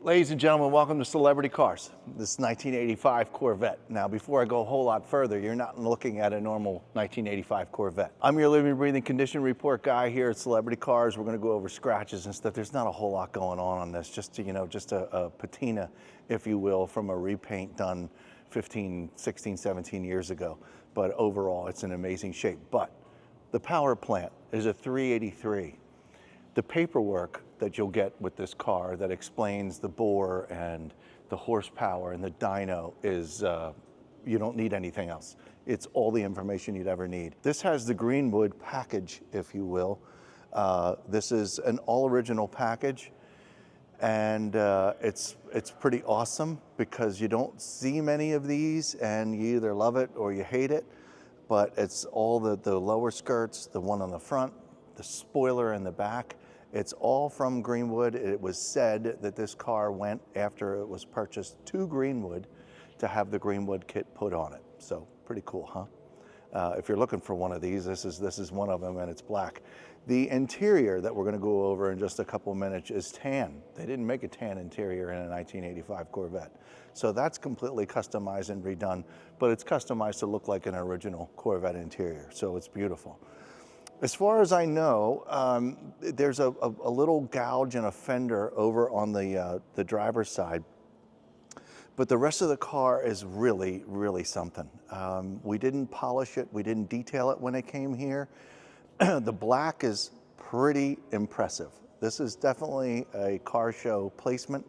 Ladies and gentlemen, welcome to Celebrity Cars. This is 1985 Corvette. Now, before I go a whole lot further, you're not looking at a normal 1985 Corvette. I'm your living, breathing condition report guy here at Celebrity Cars. We're going to go over scratches and stuff. There's not a whole lot going on this. Just a patina, if you will, from a repaint done 15, 16, 17 years ago. But overall, it's in amazing shape. But the power plant is a 383. The paperwork that you'll get with this car that explains the bore and the horsepower and the dyno is, you don't need anything else. It's all the information you'd ever need. This has the Greenwood package, if you will. This is an all original package, and it's pretty awesome because you don't see many of these, and you either love it or you hate it. But it's all the lower skirts, the one on the front, the spoiler in the back. It's all from Greenwood. It was said that this car went, after it was purchased, to Greenwood to have the Greenwood kit put on it. So pretty cool, huh? If you're looking for one of these, this is one of them, and it's black. The interior that we're going to go over in just a couple minutes is tan. They didn't make a tan interior in a 1985 Corvette. So that's completely customized and redone, but it's customized to look like an original Corvette interior. So it's beautiful. As far as I know, there's a little gouge and a fender over on the driver's side, but the rest of the car is really, really something. We didn't polish it, we didn't detail it when it came here. The black is pretty impressive. This is definitely a car show placement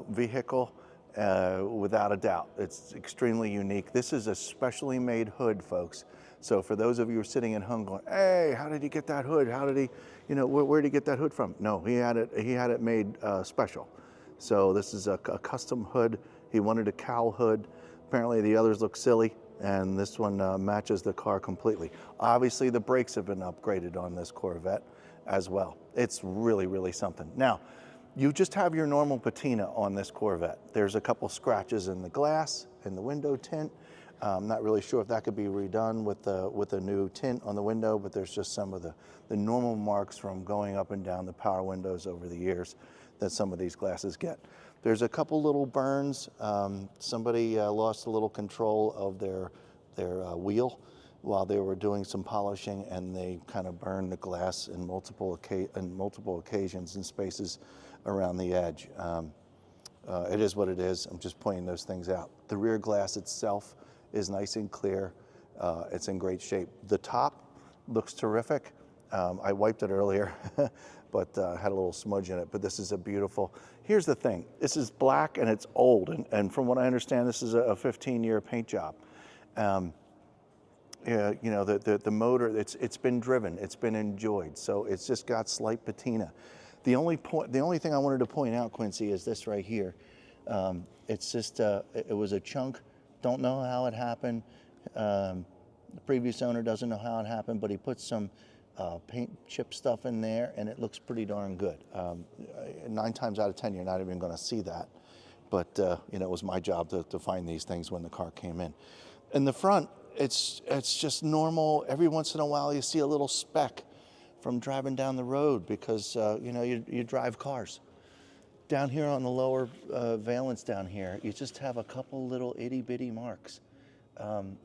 vehicle, without a doubt. It's extremely unique. This is a specially made hood, folks. So for those of you who are sitting at home going, hey, how did he get that hood? How did he, where did he get that hood from? No, he had it made special. So this is a custom hood. He wanted a cowl hood. Apparently the others look silly, and this one matches the car completely. Obviously the brakes have been upgraded on this Corvette as well. It's really, really something. Now, you just have your normal patina on this Corvette. There's a couple scratches in the glass, in the window tint. I'm not really sure if that could be redone with a new tint on the window, but there's just some of the normal marks from going up and down the power windows over the years that some of these glasses get. There's a couple little burns. Somebody lost a little control of their wheel while they were doing some polishing, and they kind of burned the glass in multiple occasions in spaces around the edge. It is what it is. I'm just pointing those things out. The rear glass itself is nice and clear. It's in great shape. The top looks terrific. I wiped it earlier, but had a little smudge in it, but this is a beautiful. Here's the thing, this is black and it's old, and from what I understand, this is a 15-year paint job. The motor, it's been driven, it's been enjoyed, so it's just got slight patina. The only thing I wanted to point out, Quincy, is this right here. It's just, it was a chunk. Don't know how it happened. The previous owner doesn't know how it happened, but he put some paint chip stuff in there, and it looks pretty darn good. 9 times out of 10, you're not even going to see that. But it was my job to find these things when the car came in. In the front, it's just normal. Every once in a while, you see a little speck from driving down the road because you drive cars. Down here on the lower valance down here, you just have a couple little itty bitty marks.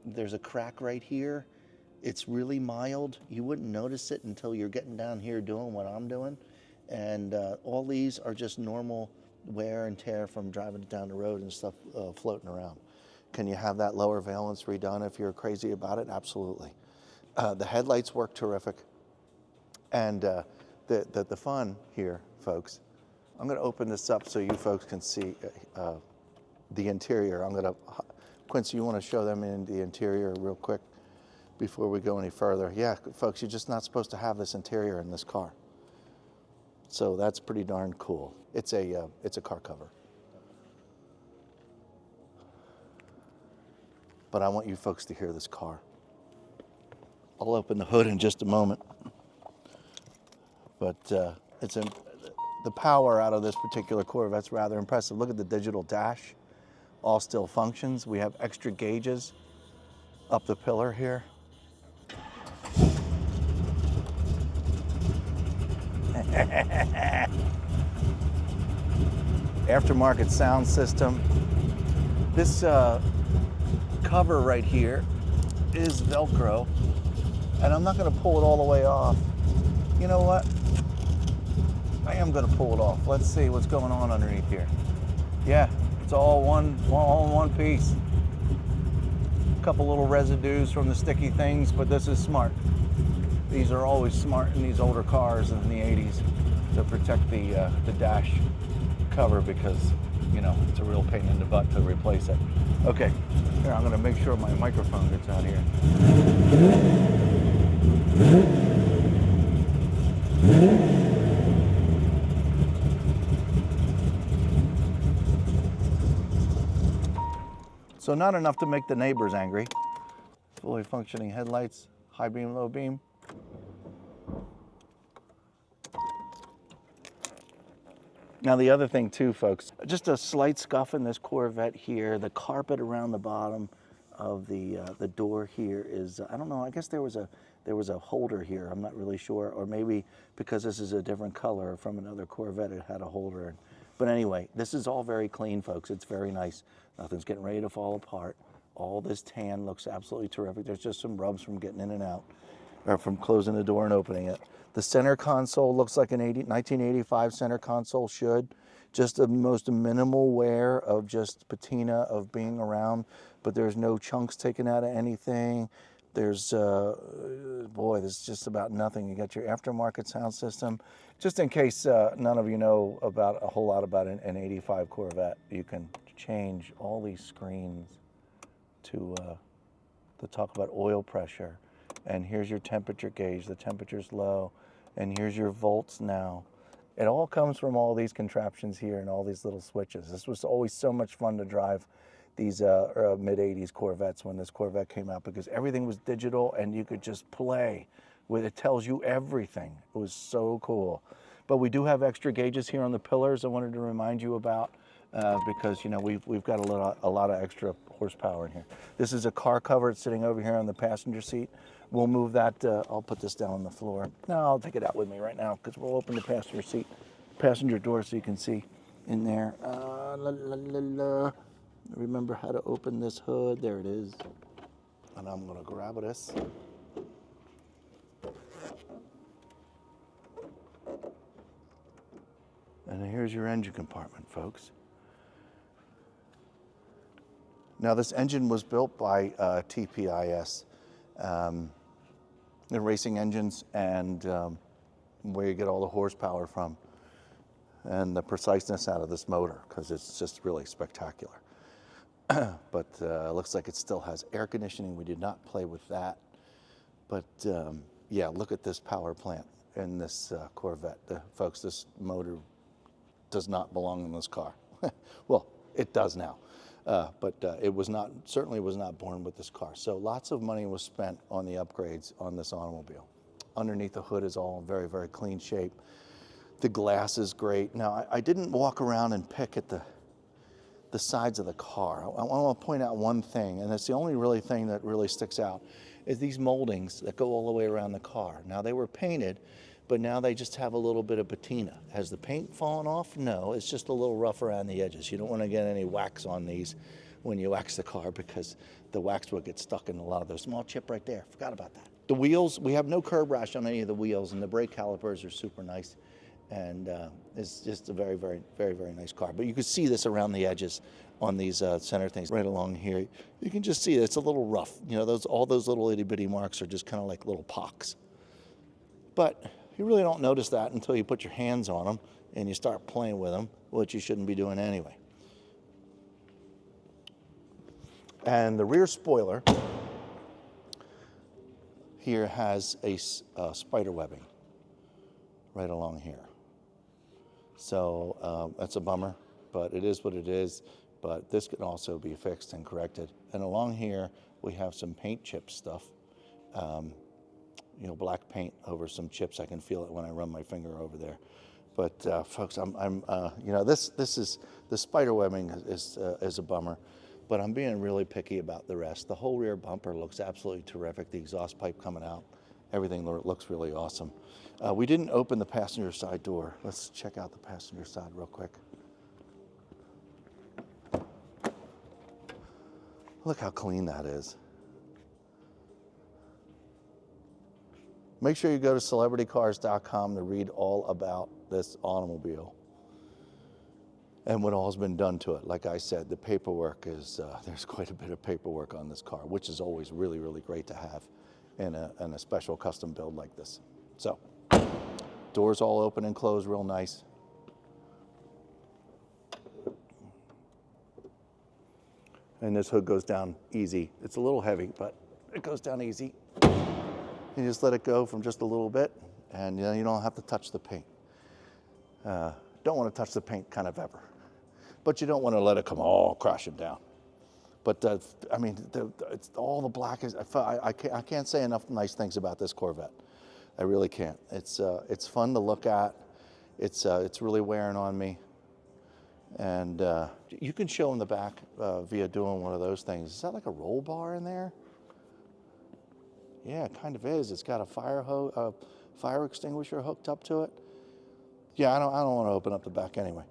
There's a crack right here. It's really mild. You wouldn't notice it until you're getting down here doing what I'm doing. And all these are just normal wear and tear from driving down the road and stuff floating around. Can you have that lower valance redone if you're crazy about it? Absolutely. The headlights work terrific. And the fun here, folks, I'm going to open this up so you folks can see the interior. Quincy, you want to show them in the interior real quick before we go any further? Yeah, folks, you're just not supposed to have this interior in this car. So that's pretty darn cool. It's a car cover. But I want you folks to hear this car. I'll open the hood in just a moment. But the power out of this particular Corvette's rather impressive. Look at the digital dash, all still functions. We have extra gauges up the pillar here. Aftermarket sound system. This cover right here is Velcro, and I'm not going to pull it all the way off. You know what? I am going to pull it off. Let's see what's going on underneath here. Yeah, it's all in one piece. A couple little residues from the sticky things, but this is smart. These are always smart in these older cars in the 80s to protect the dash cover, because, you know, it's a real pain in the butt to replace it. Okay, here, I'm gonna make sure my microphone gets out here. So not enough to make the neighbors angry. Fully functioning headlights, high beam, low beam. Now the other thing too, folks, just a slight scuff in this Corvette here. The carpet around the bottom of the door here is, I don't know, I guess there was a holder here, I'm not really sure, or maybe because this is a different color from another Corvette, it had a holder. But anyway, this is all very clean, folks. It's very nice. Nothing's getting ready to fall apart. All this tan looks absolutely terrific. There's just some rubs from getting in and out, or from closing the door and opening it. The center console looks like an 1985 center console should. Just the most minimal wear of just patina of being around, but there's no chunks taken out of anything. There's, boy, there's just about nothing. You got your aftermarket sound system. Just in case none of you know about a whole lot about an 85 Corvette, you can change all these screens to talk about oil pressure. And here's your temperature gauge, the temperature's low. And here's your volts now. It all comes from all these contraptions here and all these little switches. This was always so much fun to drive these mid-80s Corvettes when this Corvette came out, because everything was digital and you could just play with it. Tells you everything. It was so cool. But we do have extra gauges here on the pillars I wanted to remind you about, because, you know, we've got a lot of extra horsepower in here. This is a car cover. It's sitting over here on the passenger seat. We'll move that, I'll put this down on the floor. No, I'll take it out with me right now, because we'll open the passenger door so you can see in there. Remember how to open this hood. There it is. And I'm gonna grab this. And here's your engine compartment, folks. Now this engine was built by TPIS. The racing engines, and where you get all the horsepower from and the preciseness out of this motor, because it's just really spectacular. But it looks like it still has air conditioning. We did not play with that. But yeah, look at this power plant in this Corvette. Folks, this motor does not belong in this car. Well, it does now. But it was not, certainly was not born with this car. So lots of money was spent on the upgrades on this automobile. Underneath the hood is all in very, very clean shape. The glass is great. Now, I didn't walk around and pick at the sides of the car. I want to point out one thing, and it's the only really thing that really sticks out, is these moldings that go all the way around the car. Now, they were painted, but now they just have a little bit of patina. Has the paint fallen off? No, it's just a little rough around the edges. You don't want to get any wax on these when you wax the car, because the wax will get stuck in a lot of those. Small chip right there, forgot about that. The wheels, we have no curb rash on any of the wheels, and the brake calipers are super nice. And it's just a very, very, very, very nice car. But you can see this around the edges on these center things right along here. You can just see it's a little rough. You know, all those little itty bitty marks are just kind of like little pocks. But you really don't notice that until you put your hands on them and you start playing with them, which you shouldn't be doing anyway. And the rear spoiler here has a spider webbing right along here. So that's a bummer, but it is what it is. But this can also be fixed and corrected. And along here, we have some paint chip stuff. You know, black paint over some chips. I can feel it when I run my finger over there. But folks, you know, this is, the spider webbing is a bummer, but I'm being really picky about the rest. The whole rear bumper looks absolutely terrific. The exhaust pipe coming out, everything looks really awesome. We didn't open the passenger side door. Let's check out the passenger side real quick. Look how clean that is. Make sure you go to celebritycars.com to read all about this automobile and what all's been done to it. Like I said, the paperwork is, there's quite a bit of paperwork on this car, which is always really, really great to have in a special custom build like this. So, doors all open and close real nice. And this hood goes down easy. It's a little heavy, but it goes down easy. You just let it go from just a little bit, and you don't have to touch the paint. Don't want to touch the paint kind of ever. But you don't want to let it come all crashing down. But I mean, it's all the black is. I can't say enough nice things about this Corvette. I really can't. It's fun to look at. It's really wearing on me. And you can show in the back via doing one of those things. Is that like a roll bar in there? Yeah, it kind of is. It's got a fire extinguisher hooked up to it. Yeah, I don't want to open up the back anyway.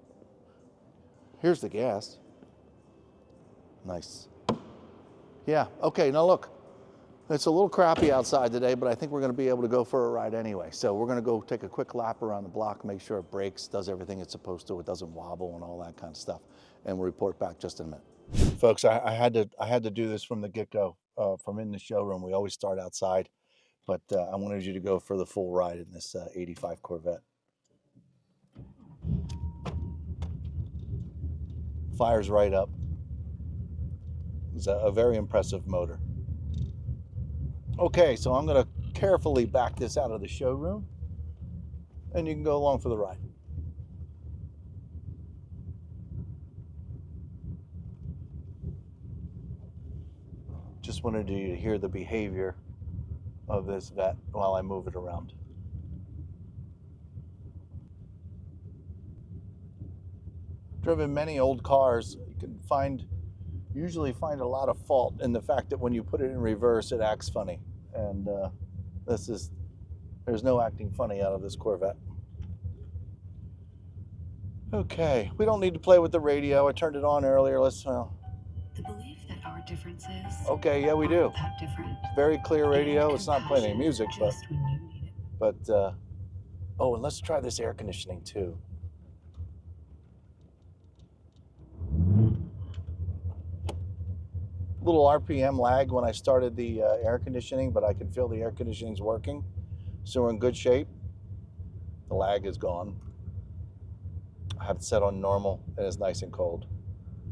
Here's the gas. Nice. Yeah, okay, now look. It's a little crappy outside today, but I think we're going to be able to go for a ride anyway. So we're going to go take a quick lap around the block, make sure it brakes, does everything it's supposed to, it doesn't wobble and all that kind of stuff. And we'll report back just in a minute. Folks, I had to do this from the get-go, from in the showroom. We always start outside, but I wanted you to go for the full ride in this 85 Corvette. Fires right up. It's a very impressive motor. Okay, so I'm going to carefully back this out of the showroom, and you can go along for the ride. Just wanted you to hear the behavior of this vet while I move it around. Driven many old cars, you can usually find a lot of fault in the fact that when you put it in reverse, it acts funny. And there's no acting funny out of this Corvette. Okay, we don't need to play with the radio. I turned it on earlier. The belief that our differences. Okay, yeah, we do. That different. Very clear radio. It's not playing any music, but oh, and let's try this air conditioning too. Little RPM lag when I started the air conditioning, but I can feel the air conditioning's working, so we're in good shape. The lag is gone. I have it set on normal, and it's nice and cold.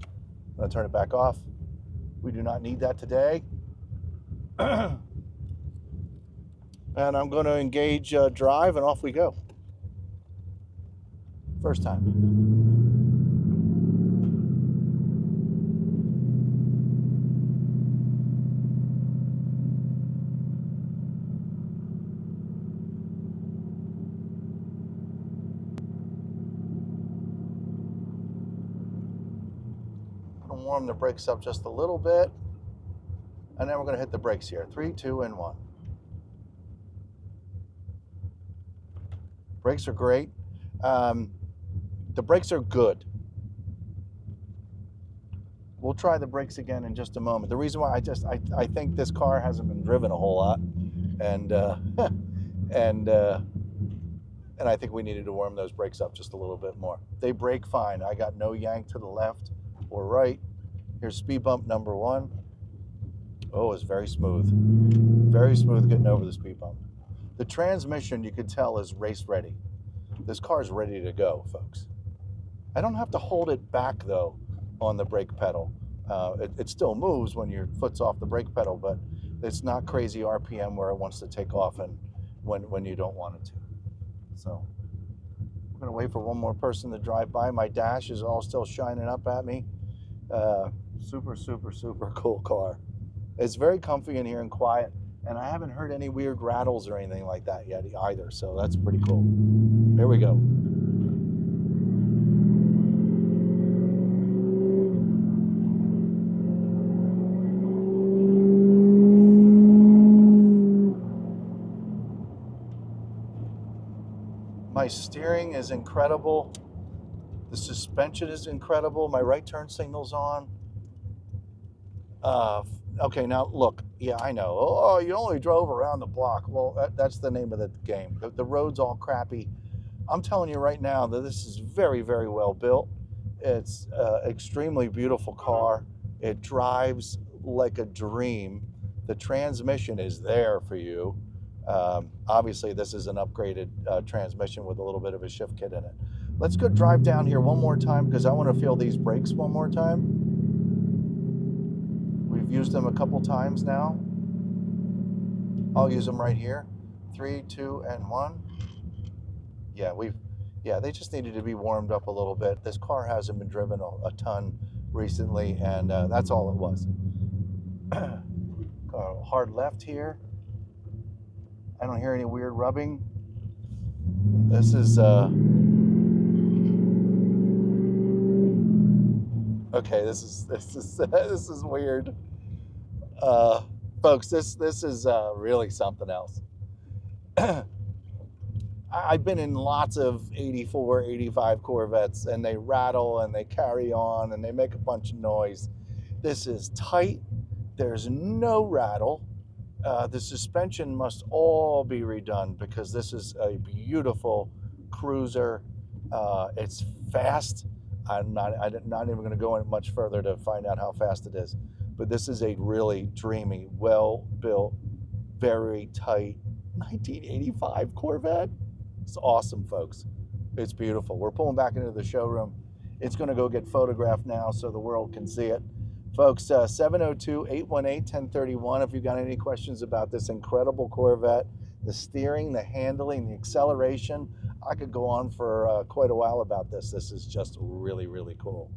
I'm gonna turn it back off. We do not need that today. And I'm gonna engage drive, and off we go. First time. Warm the brakes up just a little bit, and then we're going to hit the brakes here. 3, 2, and 1. Brakes are great. The brakes are good. We'll try the brakes again in just a moment. The reason why I think this car hasn't been driven a whole lot, and I think we needed to warm those brakes up just a little bit more. They brake fine. I got no yank to the left or right. Here's speed bump number 1. Oh, it's very smooth. Very smooth getting over the speed bump. The transmission, you could tell, is race ready. This car is ready to go, folks. I don't have to hold it back, though, on the brake pedal. It still moves when your foot's off the brake pedal, but it's not crazy RPM where it wants to take off and when you don't want it to. So we're going to wait for one more person to drive by. My dash is all still shining up at me. Super, super, super cool car. It's very comfy in here and quiet, and I haven't heard any weird rattles or anything like that yet either, so that's pretty cool. Here we go. My steering is incredible. The suspension is incredible. My right turn signal's on. Okay, now look, yeah, I know. Oh, you only drove around the block. Well, that's the name of the game. The road's all crappy. I'm telling you right now that this is very, very well built. It's extremely beautiful car. It drives like a dream. The transmission is there for you. Obviously, this is an upgraded transmission with a little bit of a shift kit in it. Let's go drive down here one more time because I want to feel these brakes one more time. We've used them a couple times now. I'll use them right here. 3, 2, and 1. Yeah, they just needed to be warmed up a little bit. This car hasn't been driven a ton recently, and that's all it was. Hard left here. I don't hear any weird rubbing. This is okay. This is weird, folks. This is really something else. I've been in lots of 84, 85 Corvettes, and they rattle and they carry on and they make a bunch of noise. This is tight. There's no rattle. The suspension must all be redone because this is a beautiful cruiser. It's fast. I'm not even going to go in much further to find out how fast it is. But this is a really dreamy, well-built, very tight 1985 Corvette. It's awesome, folks. It's beautiful. We're pulling back into the showroom. It's going to go get photographed now so the world can see it. Folks, 702-818-1031 if you've got any questions about this incredible Corvette, the steering, the handling, the acceleration. I could go on for quite a while about this. This is just really, really cool.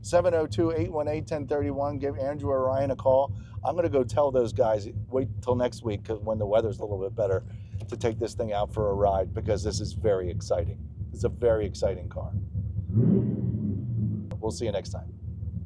702-818-1031. Give Andrew or Ryan a call. I'm going to go tell those guys, wait till next week because when the weather's a little bit better, to take this thing out for a ride because this is very exciting. It's a very exciting car. We'll see you next time.